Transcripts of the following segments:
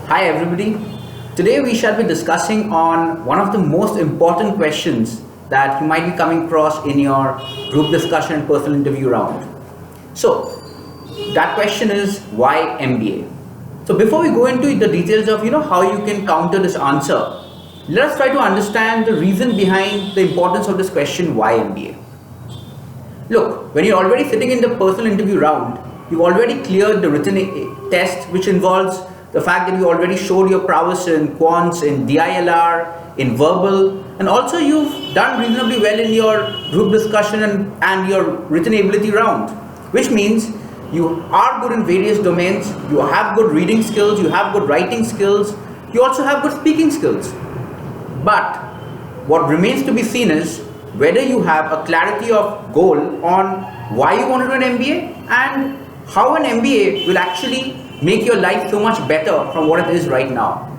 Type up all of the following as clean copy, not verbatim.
Hi everybody. Today we shall be discussing on one of the most important questions that you might be coming across in your group discussion and personal interview round. So that question is, why MBA? So before we go into the details of how you can counter this answer, let us try to understand the reason behind the importance of this question, why MBA? Look, when you're already sitting in the personal interview round, you've already cleared the written test, which involves the fact that you already showed your prowess in quants, in iler, in verbal, and also you've done reasonably well in your group discussion and your written ability round, which means you are good in various domains, you have good reading skills, you have good writing skills, you also have good speaking skills. But what remains to be seen is whether you have a clarity of goal on why you want to do an MBA and how an MBA will actually make your life so much better from what it is right now.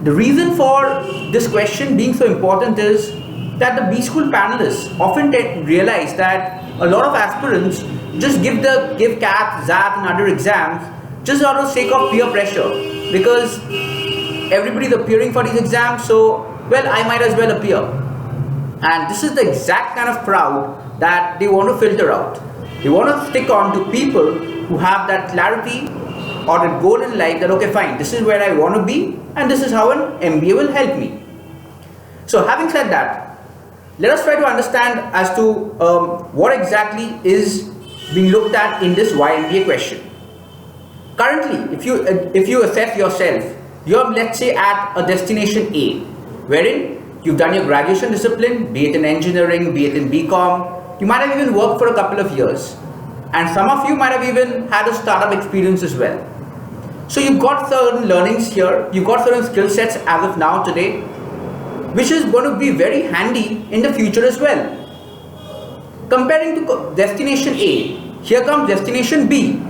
The reason for this question being so important is that the B School panelists often realize that a lot of aspirants just give CAT, ZAP and other exams just out of sake of peer pressure, because everybody's appearing for these exams, so well, I might as well appear. And this is the exact kind of crowd that they want to filter out. They want to stick on to people who have that clarity or a goal in life that, okay, fine, this is where I want to be and this is how an MBA will help me. So having said that, let us try to understand as to what exactly is being looked at in this why MBA question. Currently, if you assess yourself, you're, let's say, at a destination A, wherein you've done your graduation discipline, be it in engineering, be it in BCom, you might have even worked for a couple of years. And some of you might have even had a startup experience as well. So you've got certain learnings here, you've got certain skill sets as of now today, which is going to be very handy in the future as well. Comparing to destination A, here comes destination B.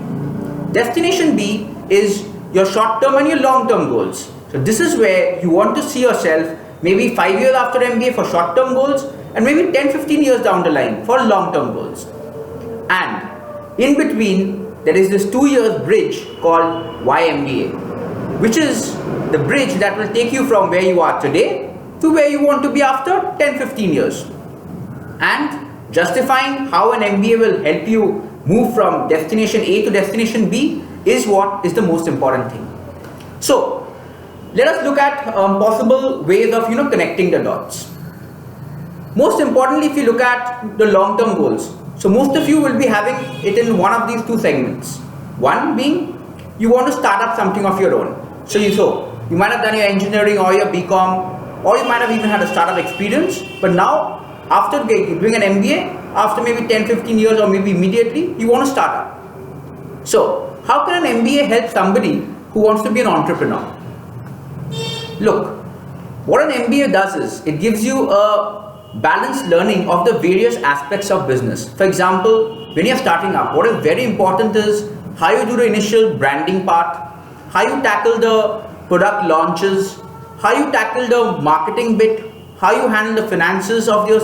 Destination B is your short-term and your long-term goals. So this is where you want to see yourself maybe 5 years after MBA for short-term goals and maybe 10-15 years down the line for long-term goals. And in between, there is this 2 years bridge called YMBA, which is the bridge that will take you from where you are today to where you want to be after 10-15 years. And justifying how an MBA will help you move from destination A to destination B is what is the most important thing. So let us look at possible ways of connecting the dots. Most importantly, if you look at the long-term goals, so most of you will be having it in one of these two segments. One being you want to start up something of your own. So you might have done your engineering or your BCom, or you might have even had a startup experience, but now after doing an MBA, after maybe 10-15 years or maybe immediately, you want to start up. So how can an MBA help somebody who wants to be an entrepreneur? Look, what an MBA does is it gives you a balanced learning of the various aspects of business. For example, when you're starting up, what is very important is how you do the initial branding part, how you tackle the product launches, how you tackle the marketing bit, how you handle the finances of your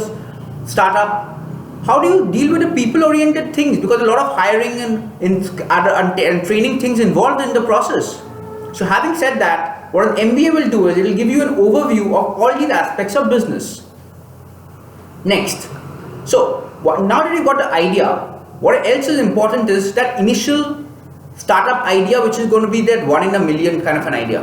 startup, how do you deal with the people-oriented things, because a lot of hiring and training things involved in the process. So having said that, what an MBA will do is it will give you an overview of all these aspects of business. Next, so now that you've got the idea, what else is important is that initial startup idea, which is going to be that 1 in a million kind of an idea.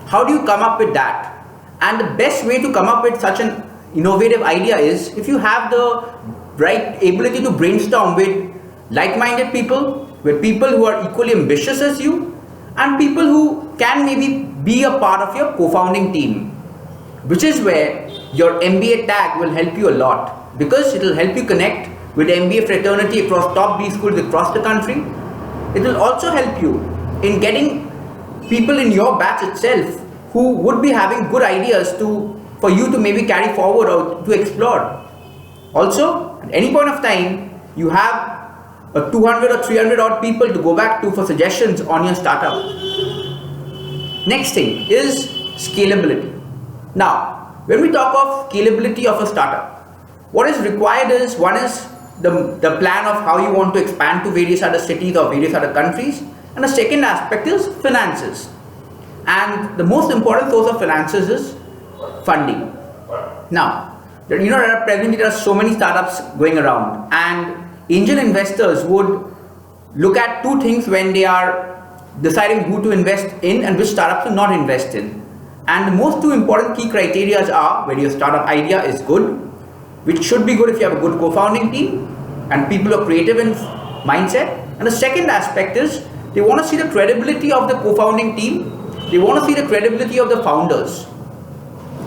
How do you come up with that? And the best way to come up with such an innovative idea is if you have the right ability to brainstorm with like-minded people, with people who are equally ambitious as you, and people who can maybe be a part of your co-founding team, which is where your MBA tag will help you a lot, because it will help you connect with MBA fraternity across top B schools across the country. It will also help you in getting people in your batch itself who would be having good ideas for you to maybe carry forward or to explore. Also, at any point of time, you have a 200 or 300 odd people to go back to for suggestions on your startup. Next thing is scalability. Now, when we talk of scalability of a startup, what is required is, one is the plan of how you want to expand to various other cities or various other countries, and the second aspect is finances. And the most important source of finances is funding. Now, presently there are so many startups going around, and angel investors would look at two things when they are deciding who to invest in and which startups to not invest in. And the most two important key criteria are whether your startup idea is good, which should be good if you have a good co-founding team and people are creative in mindset. And the second aspect is they want to see the credibility of the co-founding team. They want to see the credibility of the founders,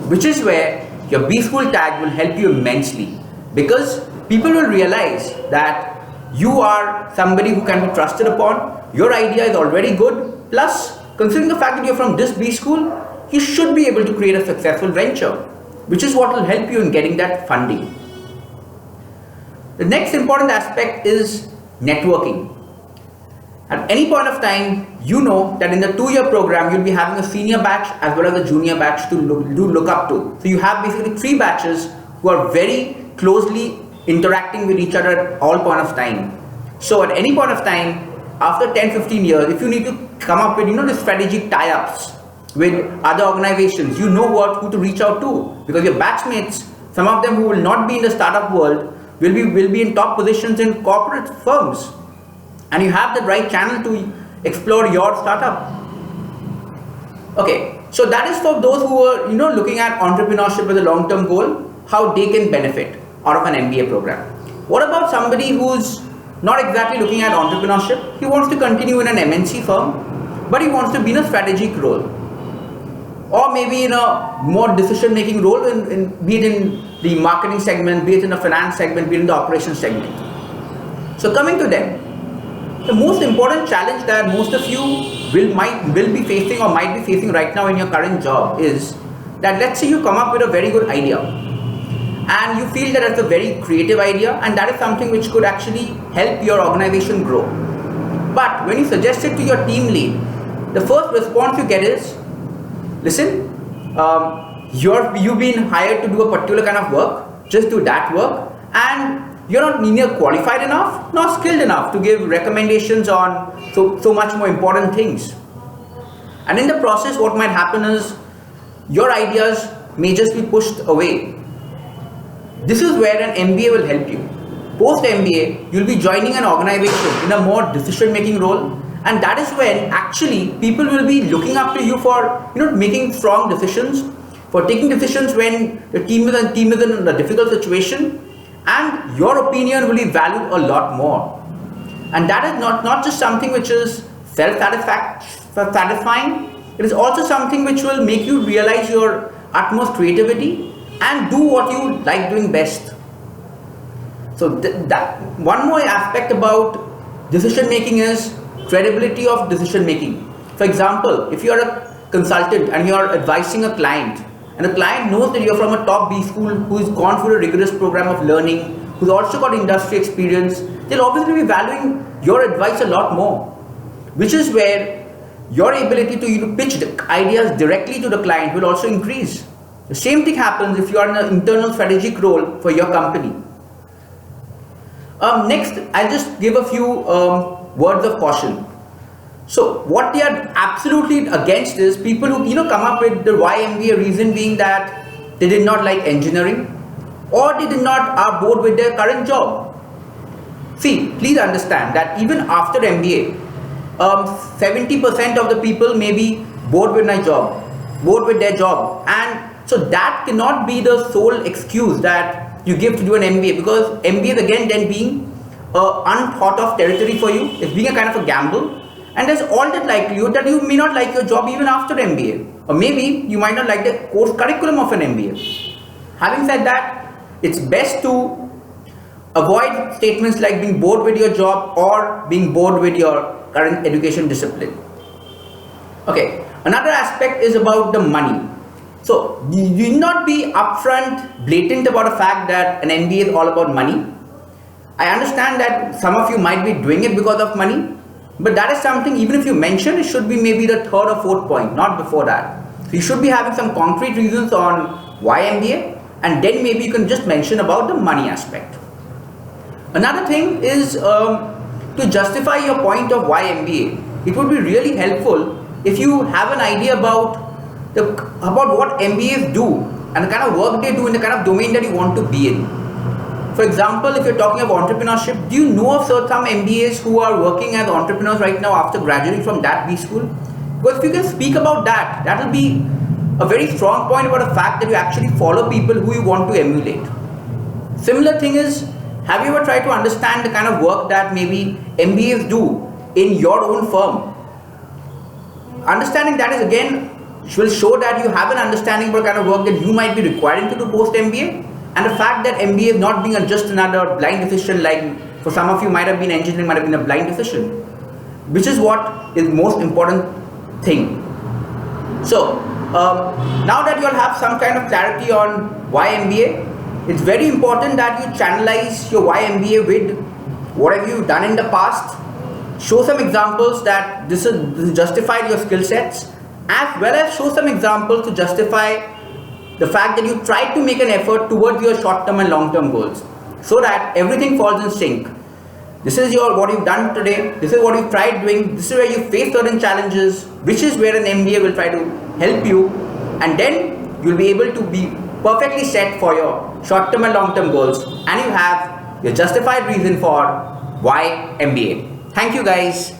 which is where your B School tag will help you immensely, because people will realize that you are somebody who can be trusted upon. Your idea is already good. Plus, considering the fact that you're from this B School, you should be able to create a successful venture, which is what will help you in getting that funding. The next important aspect is networking. At any point of time, you know that in the 2-year program, you'll be having a senior batch as well as a junior batch to look up to. So you have basically 3 batches who are very closely interacting with each other at all point of time. So at any point of time, after 10-15 years, if you need to come up with the strategic tie-ups with other organizations, you know who to reach out to, because your batchmates, some of them who will not be in the startup world, will be in top positions in corporate firms, and you have the right channel to explore your startup. Okay, so that is for those who are looking at entrepreneurship as a long-term goal, how they can benefit out of an MBA program. What about somebody who's not exactly looking at entrepreneurship? He wants to continue in an MNC firm, but he wants to be in a strategic role, or maybe in a more decision-making role, be it in the marketing segment, be it in the finance segment, be it in the operations segment. So coming to them, the most important challenge that most of you will be facing or might be facing right now in your current job is that, let's say you come up with a very good idea and you feel that it's a very creative idea and that is something which could actually help your organization grow. But when you suggest it to your team lead, the first response you get is, listen, you've been hired to do a particular kind of work, just do that work, and you're not neither qualified enough nor skilled enough to give recommendations on so much more important things. And in the process, what might happen is your ideas may just be pushed away. This is where an MBA will help you. Post MBA, you'll be joining an organization in a more decision-making role, and that is when actually people will be looking up to you for making strong decisions, for taking decisions when the team is in a difficult situation, and your opinion will be valued a lot more. And that is not just something which is satisfying, it is also something which will make you realize your utmost creativity and do what you like doing best. So that one more aspect about decision making is credibility of decision making. For example, if you are a consultant and you are advising a client, and the client knows that you're from a top B school who's gone through a rigorous program of learning, who's also got industry experience, they'll obviously be valuing your advice a lot more, which is where your ability to pitch the ideas directly to the client will also increase. The same thing happens if you are in an internal strategic role for your company. Next, I'll just give a few words of caution. So what they are absolutely against is people who come up with the why MBA, reason being that they did not like engineering or they are bored with their current job. See, please understand that even after MBA, 70% of the people may be bored with their job, and so that cannot be the sole excuse that you give to do an MBA, because MBA is again then being unthought of territory for you. It's being a kind of a gamble. And there's all that likelihood that you may not like your job even after MBA, or maybe you might not like the course curriculum of an MBA. Having said that, it's best to avoid statements like being bored with your job or being bored with your current education discipline. Okay, another aspect is about the money. So you need not be upfront, blatant about the fact that an MBA is all about money. I understand that some of you might be doing it because of money, but that is something, even if you mention, it should be maybe the 3rd or 4th point, not before that. So you should be having some concrete reasons on why MBA, and then maybe you can just mention about the money aspect. Another thing is to justify your point of why MBA. It would be really helpful if you have an idea about what MBAs do and the kind of work they do in the kind of domain that you want to be in. For example, if you're talking about entrepreneurship, do you know of some MBAs who are working as entrepreneurs right now after graduating from that B school? Because if you can speak about that, that will be a very strong point about the fact that you actually follow people who you want to emulate. Similar thing is, have you ever tried to understand the kind of work that maybe MBAs do in your own firm? Understanding that is again will show that you have an understanding about the kind of work that you might be requiring to do post MBA, and the fact that MBA is not being just another blind decision, like for some of you might have been engineering, might have been a blind decision, which is what is most important thing. So now that you all have some kind of clarity on why MBA, it's very important that you channelize your why MBA with what have you done in the past. Show some examples that this justified your skill sets, as well as show some examples to justify the fact that you tried to make an effort towards your short-term and long-term goals, so that everything falls in sync. This is what you've done today, this is what you've tried doing, this is where you face certain challenges, which is where an MBA will try to help you, and then you'll be able to be perfectly set for your short-term and long-term goals, and you have your justified reason for why MBA. Thank you guys.